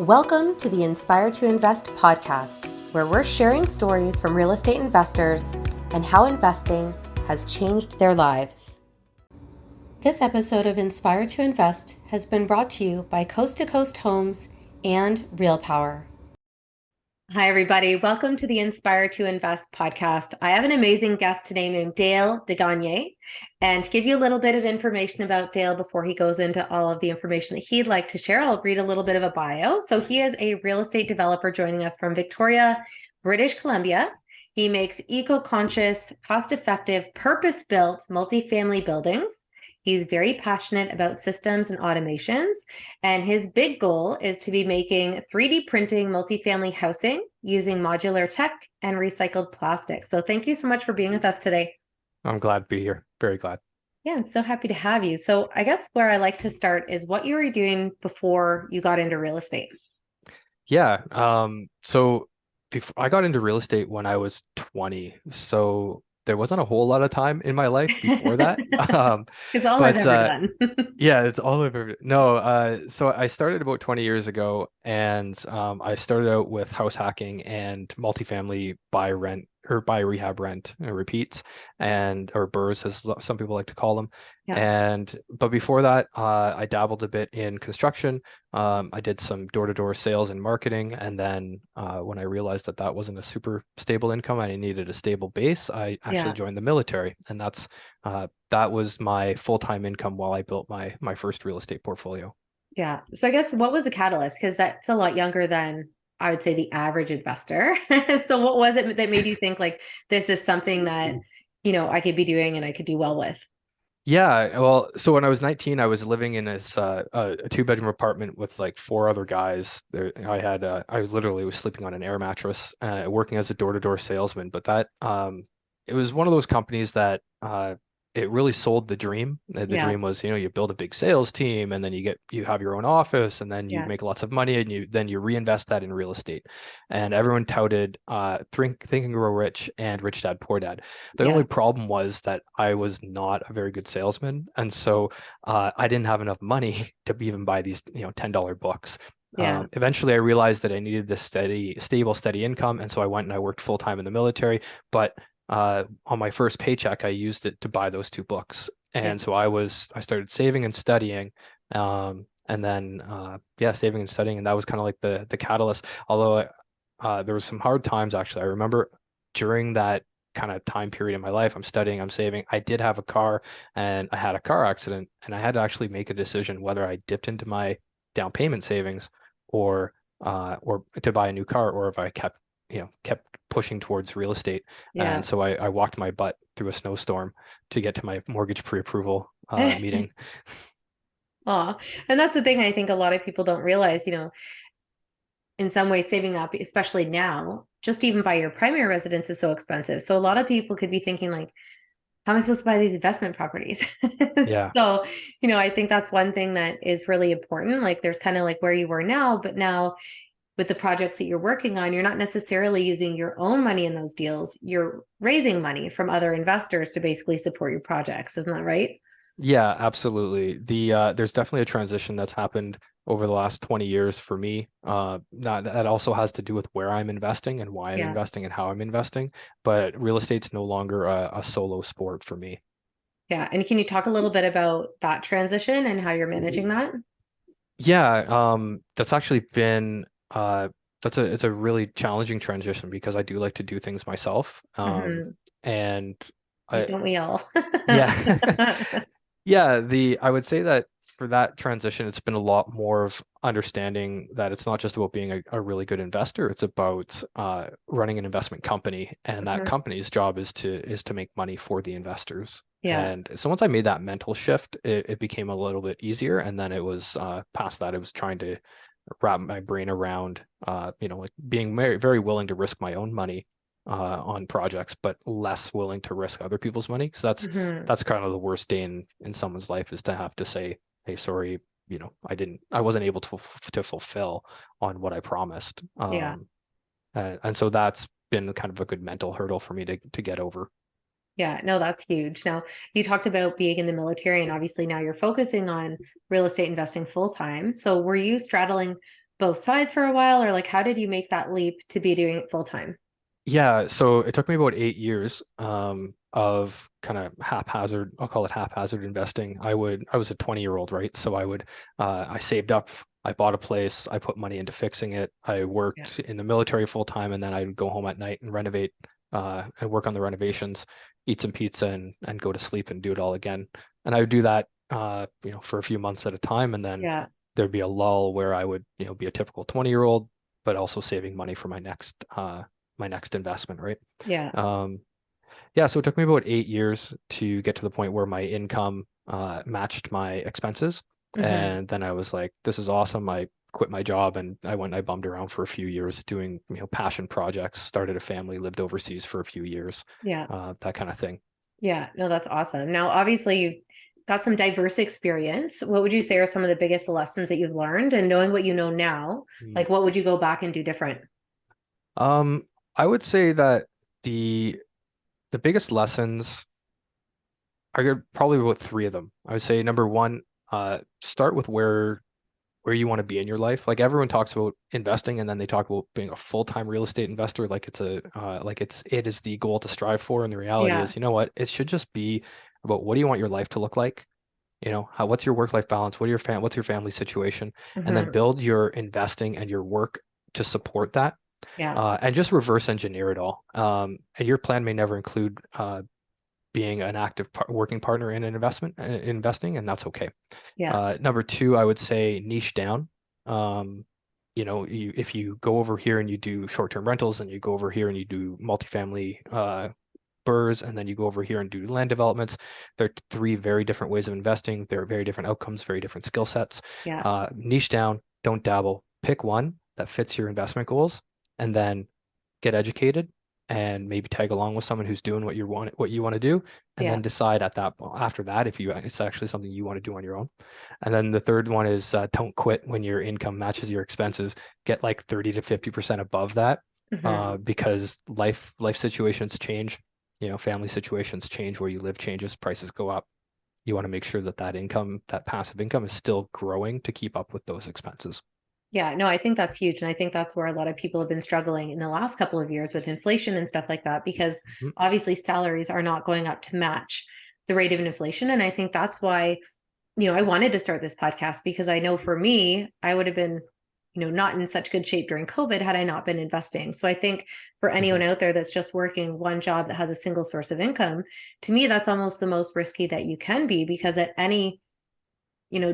Welcome to the Inspire to Invest podcast, where we're sharing stories from real estate investors and how investing has changed their lives. This episode of Inspire to Invest has been brought to you by Coast to Coast Homes and Real Power. Hi, everybody. Welcome to the Inspire to Invest podcast. I have an amazing guest today named Dale Degagne. And to give you a little bit of information about Dale before he goes into all of the information that he'd like to share, I'll read a little bit of a bio. So he is a real estate developer joining us from Victoria, British Columbia. He makes eco-conscious, cost-effective, purpose-built multifamily buildings. He's very passionate about systems and automations, and his big goal is to be making 3D printing multifamily housing using modular tech and recycled plastic. So thank you so much for being with us today. I'm glad to be here. Very glad. Yeah, I'm so happy to have you. So I guess where I like to start is what you were doing before you got into real estate. Yeah. So before I got into real estate when I was 20, so there wasn't a whole lot of time in my life before that. It's all I've But ever done. yeah, it's all over. No, so I started about 20 years ago, and I started out with house hacking and multifamily buy rent or buy rehab rent and repeats and or burrs as some people like to call them. Yeah. But before that, I dabbled a bit in construction. I did some door-to-door sales and marketing, and then when I realized that that wasn't a super stable income, I needed a stable base, I actually Yeah. joined the military, and that was my full-time income while I built my first real estate portfolio. Yeah. So I guess what was the catalyst? Because that's a lot younger than I would say the average investor. So what was it that made you think like this is something that, I could be doing and I could do well with? Yeah, well, so when I was 19, I was living in this a two-bedroom apartment with like four other guys. I literally was sleeping on an air mattress, working as a door-to-door salesman. But it was one of those companies that it really sold the dream. The Yeah. dream was, you build a big sales team, and then you have your own office, and then you Yeah. make lots of money, and you reinvest that in real estate. And everyone touted Think and Grow Rich and Rich Dad Poor Dad. The Yeah. only problem was that I was not a very good salesman, and so I didn't have enough money to even buy these, $10 books. Yeah. Eventually, I realized that I needed this stable, steady income, and so I went and I worked full time in the military. But on my first paycheck, I used it to buy those two books, Yeah. and so I started saving and studying, and then yeah, saving and studying, and that was kind of like the catalyst. Although there was some hard times actually. I remember during that kind of time period in my life, I'm studying, I'm saving. I did have a car, and I had a car accident, and I had to actually make a decision whether I dipped into my down payment savings or to buy a new car, or if I kept pushing towards real estate. Yeah. And so I walked my butt through a snowstorm to get to my mortgage pre-approval meeting. Aw. And that's the thing I think a lot of people don't realize, in some ways saving up, especially now, just even buy your primary residence is so expensive. So a lot of people could be thinking like, how am I supposed to buy these investment properties? Yeah. So, I think that's one thing that is really important. Like there's kind of like where you were now, but now with the projects that you're working on, you're not necessarily using your own money in those deals. You're raising money from other investors to basically support your projects. Isn't that right? Yeah, absolutely. There's definitely a transition that's happened over the last 20 years for me. That also has to do with where I'm investing and why I'm Yeah. investing and how I'm investing. But real estate's no longer a solo sport for me. Yeah. And can you talk a little bit about that transition and how you're managing that? Yeah, that's actually been it's a really challenging transition because I do like to do things myself. Hmm. And Like, I don't we all? yeah. Yeah, I would say that for that transition, it's been a lot more of understanding that it's not just about being a really good investor. It's about running an investment company, and that Mhm. company's job is to make money for the investors. Yeah. And so once I made that mental shift, it became a little bit easier. And then it was past that, it was trying to wrap my brain around, like being very, very willing to risk my own money on projects, but less willing to risk other people's money. Because Hmm. that's kind of the worst day in someone's life, is to have to say, hey, sorry, I wasn't able to fulfill on what I promised. Yeah. And so that's been kind of a good mental hurdle for me to get over. Yeah. No, that's huge. Now, you talked about being in the military, and obviously now you're focusing on real estate investing full time. So were you straddling both sides for a while, or like how did you make that leap to be doing it full time? Yeah, so it took me about 8 years of kind of haphazard, I'll call it haphazard investing. I was a 20-year-old, right? So I saved up, I bought a place, I put money into fixing it. I Yeah. worked in the military full time, and then I'd go home at night and renovate and work on the renovations, eat some pizza and go to sleep and do it all again. And I would do that, for a few months at a time, and then Yeah. there'd be a lull where I would, be a typical 20-year-old, but also saving money for my next investment, right? Yeah. Um, yeah, so it took me about 8 years to get to the point where my income matched my expenses. Hmm. And then I was like, this is awesome. I quit my job and I went and I bummed around for a few years doing, passion projects, started a family, lived overseas for a few years, Yeah. that kind of thing. Yeah. No, that's awesome. Now, obviously, you've got some diverse experience. What would you say are some of the biggest lessons that you've learned? And knowing what you know now, Mm. like what would you go back and do different? Um, I would say that the biggest lessons are probably about three of them. I would say number one, start with where you want to be in your life. Like everyone talks about investing and then they talk about being a full-time real estate investor like it is the goal to strive for, and the reality Yeah. is, you know what? It should just be about what do you want your life to look like? What's your work-life balance? What's your family situation? And then Hmm. build your investing and your work to support that. Yeah. And just reverse engineer it all. And your plan may never include being an active working partner in an investing, and that's okay. Yeah. Number two, I would say niche down. Um, if you go over here and you do short-term rentals, and you go over here and you do multifamily burrs, and then you go over here and do land developments, they're three very different ways of investing. They're very different outcomes, very different skill sets. Yeah. Niche down, don't dabble. Pick one that fits your investment goals, and then get educated and maybe tag along with someone who's doing what you want to do, and Yeah. then decide after that if it's actually something you want to do on your own. And then the third one is don't quit when your income matches your expenses. Get like 30 to 50% above that, Hmm. because life situations change. Family situations change, where you live changes, prices go up. You want to make sure that that passive income is still growing to keep up with those expenses. Yeah, no, I think that's huge. And I think that's where a lot of people have been struggling in the last couple of years with inflation and stuff like that, because Mhm. obviously salaries are not going up to match the rate of inflation. And I think that's why, I wanted to start this podcast, because I know for me, I would have been, not in such good shape during COVID had I not been investing. So I think for anyone Mhm. out there that's just working one job that has a single source of income, to me, that's almost the most risky that you can be, because at any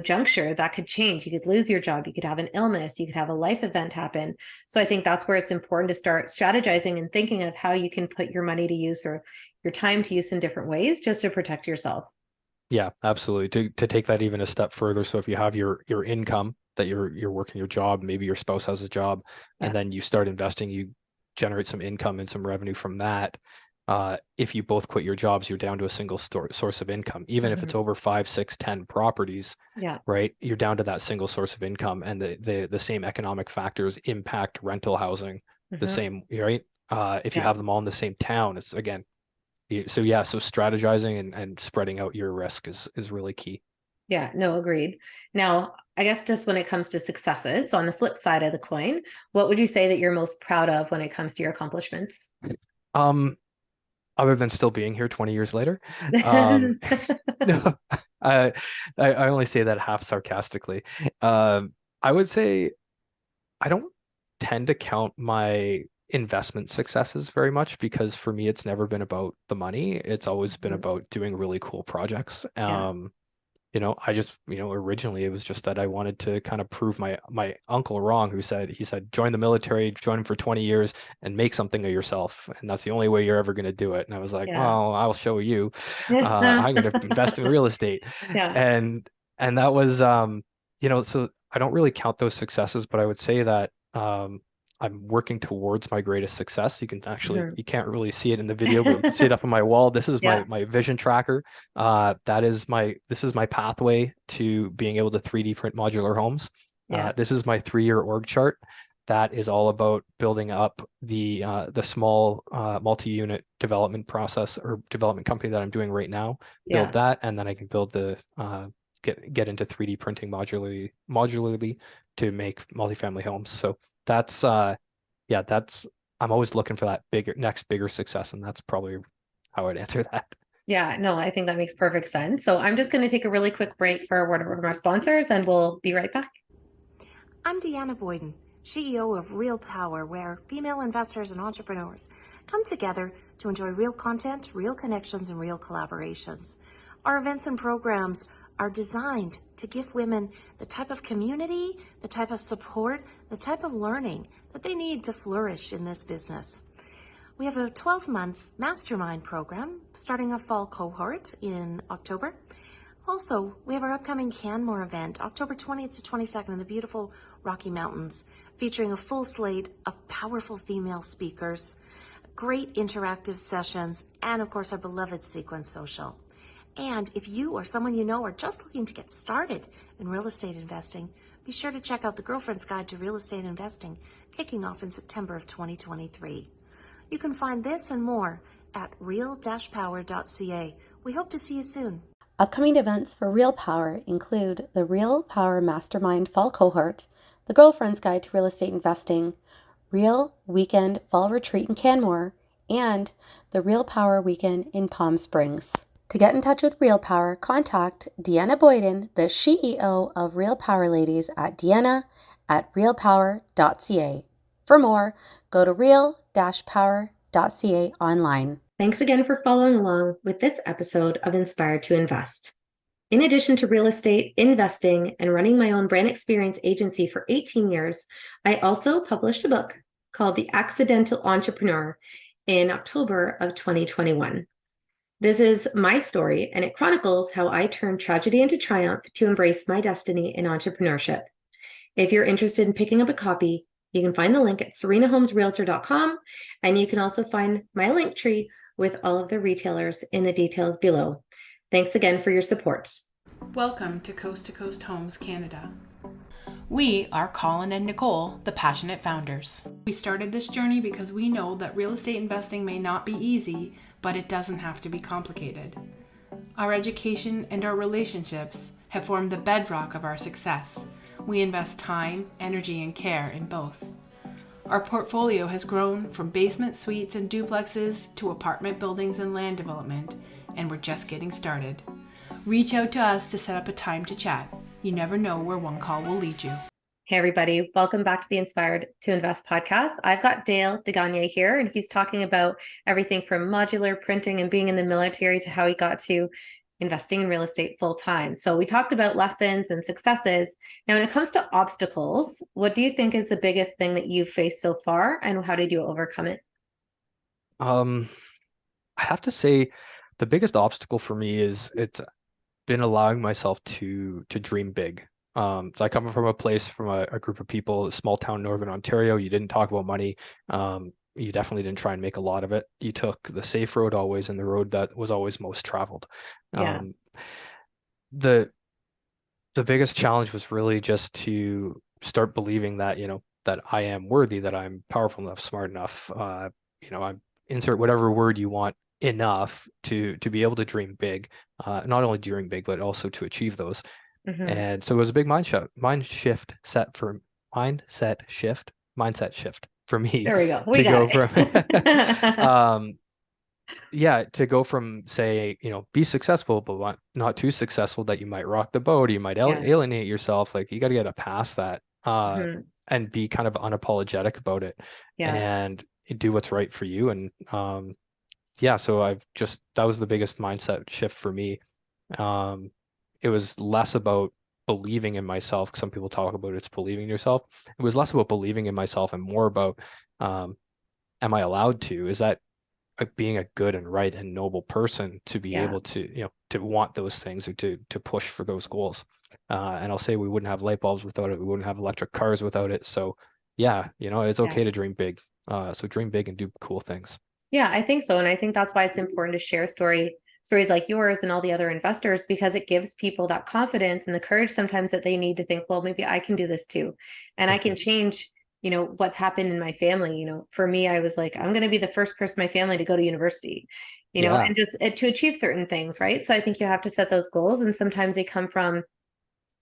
juncture that could change. You could lose your job, you could have an illness, you could have a life event happen. So I think that's where it's important to start strategizing and thinking of how you can put your money to use or your time to use in different ways just to protect yourself. Yeah, absolutely. To take that even a step further, so if you have your income that you're working your job, maybe your spouse has a job, and Yeah. then you start investing, you generate some income and some revenue from that. If you both quit your jobs, you're down to a single source of income. Even if it's Hmm. over five, six, 10 properties, Yeah. right? You're down to that single source of income, and the same economic factors impact rental housing the Hmm. same, right? If you Yeah. have them all in the same town, it's again, so yeah, so strategizing and spreading out your risk is really key. Yeah. No, agreed. Now, I guess just when it comes to successes, so on the flip side of the coin, what would you say that you're most proud of when it comes to your accomplishments? Um, Other than still being here 20 years later, um, no, I, I only say that half sarcastically. I would say I don't tend to count my investment successes very much, because for me, it's never been about the money. It's always been Mhm. about doing really cool projects. Yeah. I just, originally it was just that I wanted to kind of prove my uncle wrong, he said, join the military, join him for 20 years and make something of yourself. And that's the only way you're ever going to do it. And I was like, Yeah. well, I'll show you. I'm going to invest in real estate. Yeah. And, and that was, so I don't really count those successes, but I would say that, I'm working towards my greatest success. Mhm. You can't really see it in the video, but you can see it up on my wall. This is Yeah. my vision tracker. This is my pathway to being able to 3D print modular homes. Yeah. This is my 3-year org chart. That is all about building up the small multi-unit development process or development company that I'm doing right now. Build Yeah. that, and then I can build get into 3D printing modularly to make multifamily homes. So that's yeah, that's I'm always looking for that bigger success, and that's probably how I'd answer that. Yeah, no, I think that makes perfect sense. So I'm just going to take a really quick break for a word from our sponsors, and we'll be right back. I'm Deanna Boyden, CEO of Real Power, where female investors and entrepreneurs come together to enjoy real content, real connections, and real collaborations. Our events and programs are designed to give women the type of community, the type of support, the type of learning that they need to flourish in this business. We have a 12-month mastermind program starting a fall cohort in October. Also, we have our upcoming Canmore event, October 20th to 22nd in the beautiful Rocky Mountains, featuring a full slate of powerful female speakers, great interactive sessions, and of course our beloved Sequence Social. And if you or someone you know are just looking to get started in real estate investing, be sure to check out the Girlfriend's Guide to Real Estate Investing, kicking off in September of 2023. You can find this and more at real-power.ca. We hope to see you soon. Upcoming events for Real Power include the Real Power Mastermind Fall Cohort, the Girlfriend's Guide to Real Estate Investing, Real Weekend Fall Retreat in Canmore, and the Real Power Weekend in Palm Springs. To get in touch with Real Power, contact Deanna Boyden, the CEO of Real Power Ladies, at deanna@realpower.ca. For more, go to real-power.ca online. Thanks again for following along with this episode of Inspired to Invest. In addition to real estate, investing, and running my own brand experience agency for 18 years, I also published a book called The Accidental Entrepreneur in October of 2021. This is my story, and it chronicles how I turned tragedy into triumph to embrace my destiny in entrepreneurship. If you're interested in picking up a copy, you can find the link at serenahomesrealtor.com, and you can also find my link tree with all of the retailers in the details below. Thanks again for your support. Welcome to Coast Homes Canada. We are Colin and Nicole, the passionate founders. We started this journey because we know that real estate investing may not be easy, but it doesn't have to be complicated. Our education and our relationships have formed the bedrock of our success. We invest time, energy, and care in both. Our portfolio has grown from basement suites and duplexes to apartment buildings and land development, and we're just getting started. Reach out to us to set up a time to chat. You never know where one call will lead you. Hey, everybody. Welcome back to the Inspired to Invest podcast. I've got Dale Degagne here, and he's talking about everything from modular printing and being in the military to how he got to investing in real estate full time. So we talked about lessons and successes. Now, when it comes to obstacles, what do you think is the biggest thing that you've faced so far, and how did you overcome it? I have to say the biggest obstacle for me is it's been allowing myself to dream big. So I come from a place, from a group of people, small town Northern Ontario. You didn't talk about money. You definitely didn't try and make a lot of it. You took the safe road always, and the road that was always most traveled. Yeah. The biggest challenge was really just to start believing that, that I am worthy, that I'm powerful enough, smart enough, I'm insert whatever word you want, enough to be able to dream big, not only dream big, but also to achieve those. Mm-hmm. And so it was a big mindset shift for me. There we go. To go it. to go from, say, be successful, but not too successful that you might rock the boat, or you might alienate yourself. Like, you got to get past that, Mm-hmm. and be kind of unapologetic about it, and do what's right for you. And so that was the biggest mindset shift for me. It was less about believing in myself. Some people talk about it's believing in yourself. It was less about believing in myself and more about, am I allowed to? Is that being a good and right and noble person to be able to, to want those things, or to push for those goals? And I'll say we wouldn't have light bulbs without it. We wouldn't have electric cars without it. So it's okay to dream big. So dream big and do cool things. Yeah, I think so. And I think that's why it's important to share stories like yours and all the other investors, because it gives people that confidence and the courage sometimes that they need to think, well, maybe I can do this too. And I can change, what's happened in my family. For me, I was like, I'm going to be the first person in my family to go to university. and Yeah. just to achieve certain things, right? So I think you have to set those goals, and sometimes they come from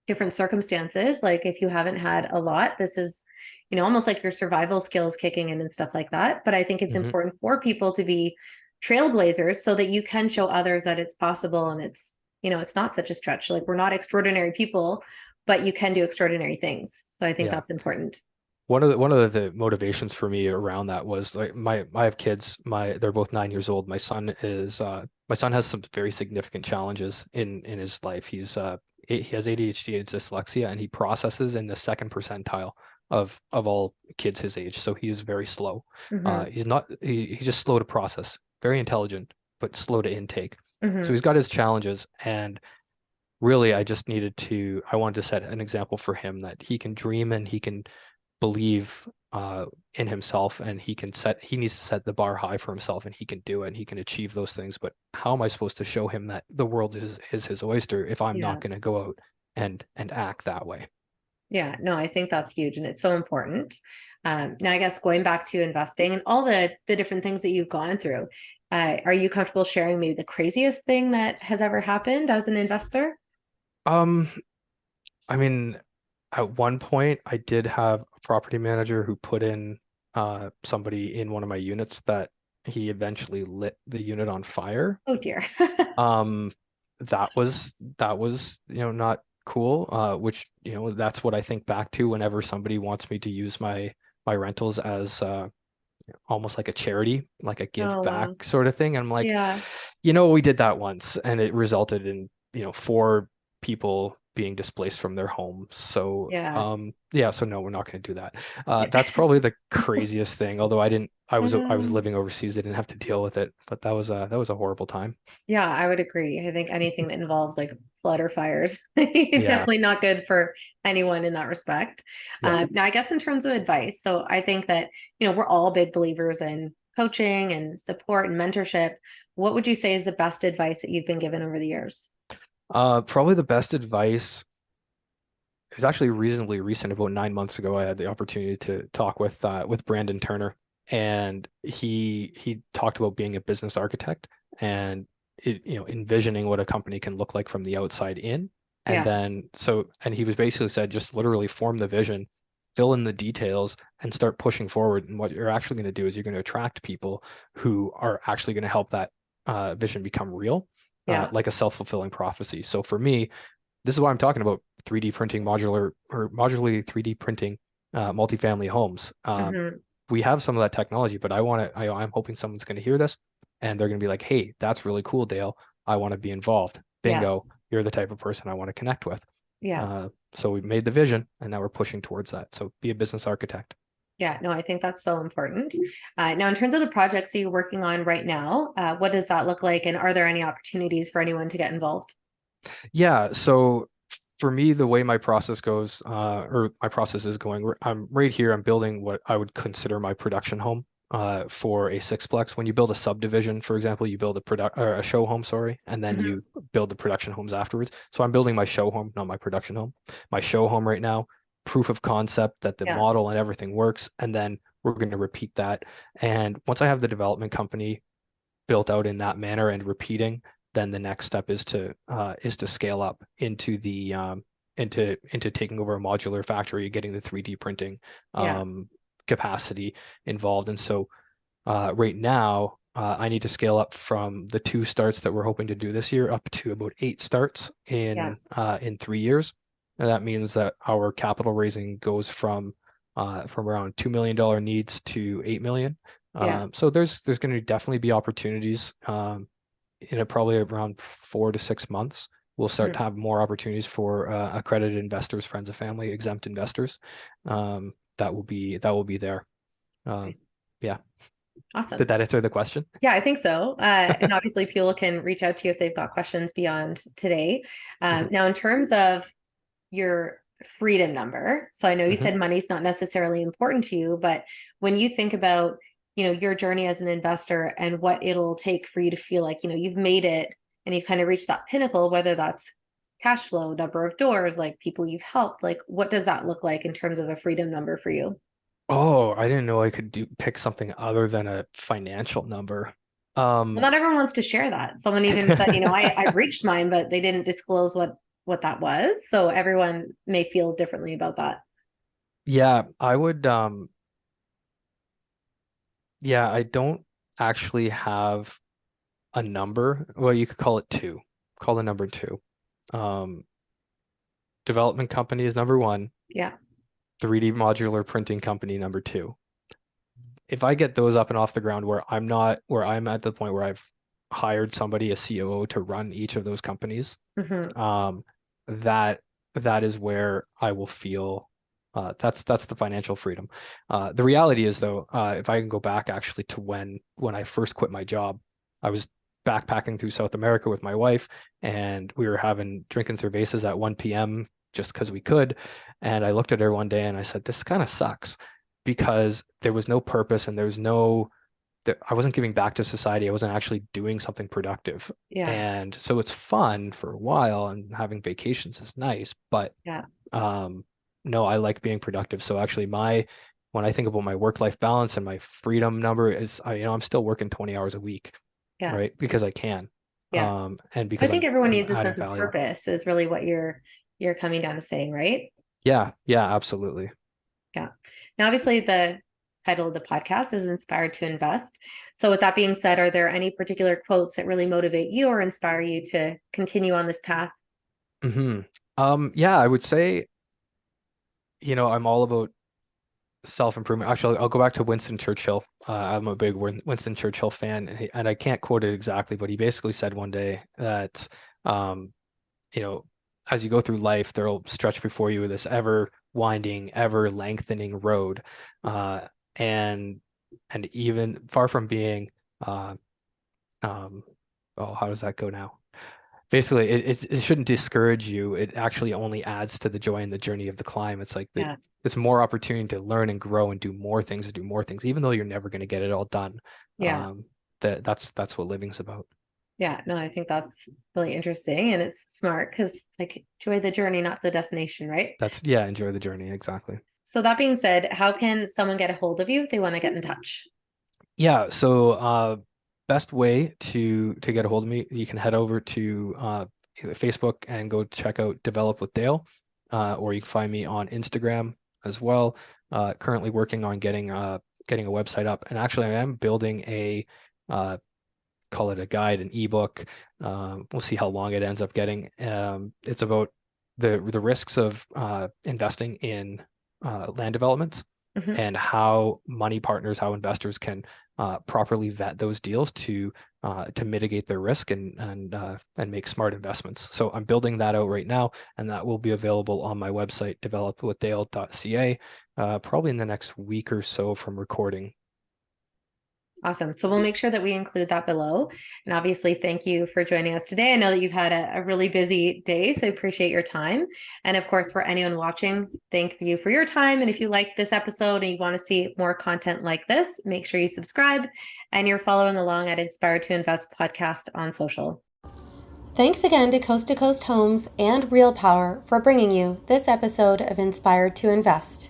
different circumstances. Like if you haven't had a lot, this is, almost like your survival skills kicking in and stuff like that. But I think it's Hmm. important for people to be trailblazers so that you can show others that it's possible, and it's not such a stretch. Like we're not extraordinary people, but you can do extraordinary things. So I think Yeah. that's important. One of the motivations for me around that was like I have kids. They're both 9 years old. My son has some very significant challenges in his life. He has ADHD and dyslexia, and he processes in the second percentile of all kids his age. So he is very slow. Hmm. He's just slow to process. Very intelligent, but slow to intake. So Hmm. he's got his challenges, and really I wanted to set an example for him that he can dream and he can believe in himself, and he needs to set the bar high for himself, and he can do it and he can achieve those things. But how am I supposed to show him that the world is his oyster if I'm Yeah. not going to go out and act that way? Yeah, no, I think that's huge and it's so important. Now, I guess going back to investing and all the different things that you've gone through, are you comfortable sharing maybe the craziest thing that has ever happened as an investor? um I mean, at one point I did have a property manager who put in somebody in one of my units that he eventually lit the unit on fire. Oh dear. Um, that was not cool. Which that's what I think back to whenever somebody wants me to use my rentals as almost like a charity, like a give Oh back wow. sort of thing. And I'm like, Yeah. we did that once, and it resulted in four people being displaced from their homes. So Yeah. yeah, so no, we're not going to do that. That's probably the craziest thing. Although I didn't, I was Um, living overseas, I didn't have to deal with it, but that was a horrible time. yeah, I would agree. I think anything that involves like flood or fires, it's Yeah. definitely not good for anyone in that respect. Yeah. Now, I guess in terms of advice, so I think that, we're all big believers in coaching and support and mentorship. What would you say is the best advice that you've been given over the years? Probably the best advice is actually reasonably recent. About 9 months ago, I had the opportunity to talk with Brandon Turner, and he talked about being a business architect and envisioning what a company can look like from the outside in. And Yeah, then and he was basically said, just literally form the vision, fill in the details, and start pushing forward. And what you're actually going to do is you're going to attract people who are actually going to help that vision become real, yeah. like a self-fulfilling prophecy. So for me, this is why I'm talking about 3D printing modularly 3D printing multifamily homes. Hmm. We have some of that technology, but I'm hoping someone's going to hear this and they're going to be like, hey, that's really cool, Dale. I want to be involved. Yeah, Bingo. You're the type of person I want to connect with. yeah. So we've made the vision and now we're pushing towards that. So be a business architect. Yeah, no, I think that's so important. Now, in terms of the projects that you're working on right now, what does that look like? And are there any opportunities for anyone to get involved? Yeah. So for me, the way my process goes, or my process is going, I'm right here. I'm building what I would consider my production home for a sixplex. When you build a subdivision, for example, you build a show home, sorry, and then Hmm. you build the production homes afterwards. So I'm building my show home, not my production home. My show home right now, proof of concept that the Yeah, model and everything works, and then we're going to repeat that. And once I have the development company built out in that manner and repeating, then the next step is to scale up into taking over a modular factory, getting the 3D printing yeah, capacity involved. And so right now, I need to scale up from the 2 starts that we're hoping to do this year up to about 8 starts yeah, in 3 years. And that means that our capital raising goes from around $2 million needs to 8 million. yeah, So there's going to definitely be opportunities in probably around 4 to 6 months. We'll start to mhm. have more opportunities for accredited investors, friends of family, exempt investors. That will be there. Um, yeah. Awesome. Did that answer the question? Yeah, I think so. And obviously, people can reach out to you if they've got questions beyond today. Mhm, Now, in terms of your freedom number, so I know you mhm. said money's not necessarily important to you, but when you think about, your journey as an investor and what it'll take for you to feel like, you've made it and you've kind of reached that pinnacle, whether that's cash flow, number of doors, like people you've helped, like what does that look like in terms of a freedom number for you? Oh, I didn't know I could pick something other than a financial number. Well, not everyone wants to share that. Someone even said, I've reached mine, but they didn't disclose what that was. So everyone may feel differently about that. Yeah, I would, yeah, I don't actually have a number. Well, you could call it two. Call the number two. Um, Development company is number one, Yeah. 3D modular printing company number two. If I get those up and off the ground where I'm at the point where I've hired somebody, a COO, to run each of those companies, Mm-hmm. that that is where I will feel that's the financial freedom. The reality is though, if I can go back actually to when I first quit my job, I was backpacking through South America with my wife, and we were drinking cervezas at 1 p.m. just because we could. And I looked at her one day and I said, "This kind of sucks," because there was no purpose and I wasn't giving back to society. I wasn't actually doing something productive. Yeah. And so it's fun for a while and having vacations is nice, but Yeah. no, I like being productive. So actually when I think about my work-life balance and my freedom number is, I'm still working 20 hours a week, Yeah. right? Because I can. Yeah. And I because think everyone I'm needs a adding sense of value. purpose is really what you're coming down to saying, right? Yeah, absolutely. Yeah. Now, obviously, the title of the podcast is Inspired to Invest. So, with that being said, are there any particular quotes that really motivate you or inspire you to continue on this path? Yeah, I would say, I'm all about self-improvement. Actually, I'll go back to Winston Churchill. I'm a big Winston Churchill fan, and I can't quote it exactly, but he basically said one day that, um, you know, as you go through life, there'll stretch before you this ever winding, ever lengthening road, uh, and even far from being, uh, um, oh, how does that go now? Basically, it shouldn't discourage you. It actually only adds to the joy and the journey of the climb. It's like Yeah. it's more opportunity to learn and grow and do more things, even though you're never going to get it all done. Yeah. That's what living's about. Yeah. No, I think that's really interesting and it's smart because, like, enjoy the journey, not the destination, right? Enjoy the journey. Exactly. So, that being said, how can someone get a hold of you if they want to get in touch? Yeah. So, best way to get a hold of me, you can head over to either Facebook and go check out Develop with Dale, or you can find me on Instagram as well. Currently working on getting a website up, and actually I am building uh, call it a guide, an ebook. We'll see how long it ends up getting. It's about the risks of investing in land developments Mhm. and how money partners, how investors can properly vet those deals to mitigate their risk and make smart investments. So I'm building that out right now, and that will be available on my website, developwithdale.ca, probably in the next week or so from recording. Awesome. So we'll make sure that we include that below. And obviously, thank you for joining us today. I know that you've had a really busy day, so I appreciate your time. And of course, for anyone watching, thank you for your time. And if you like this episode and you want to see more content like this, make sure you subscribe and you're following along at Inspired to Invest podcast on social. Thanks again to Coast Homes and Real Power for bringing you this episode of Inspired to Invest.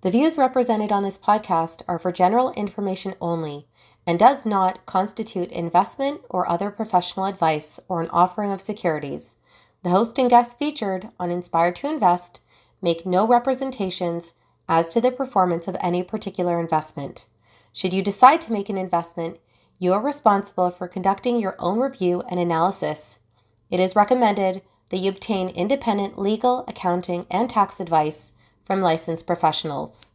The views represented on this podcast are for general information only and does not constitute investment or other professional advice or an offering of securities. The host and guests featured on Inspired to Invest make no representations as to the performance of any particular investment. Should you decide to make an investment, you are responsible for conducting your own review and analysis. It is recommended that you obtain independent legal, accounting, and tax advice from licensed professionals.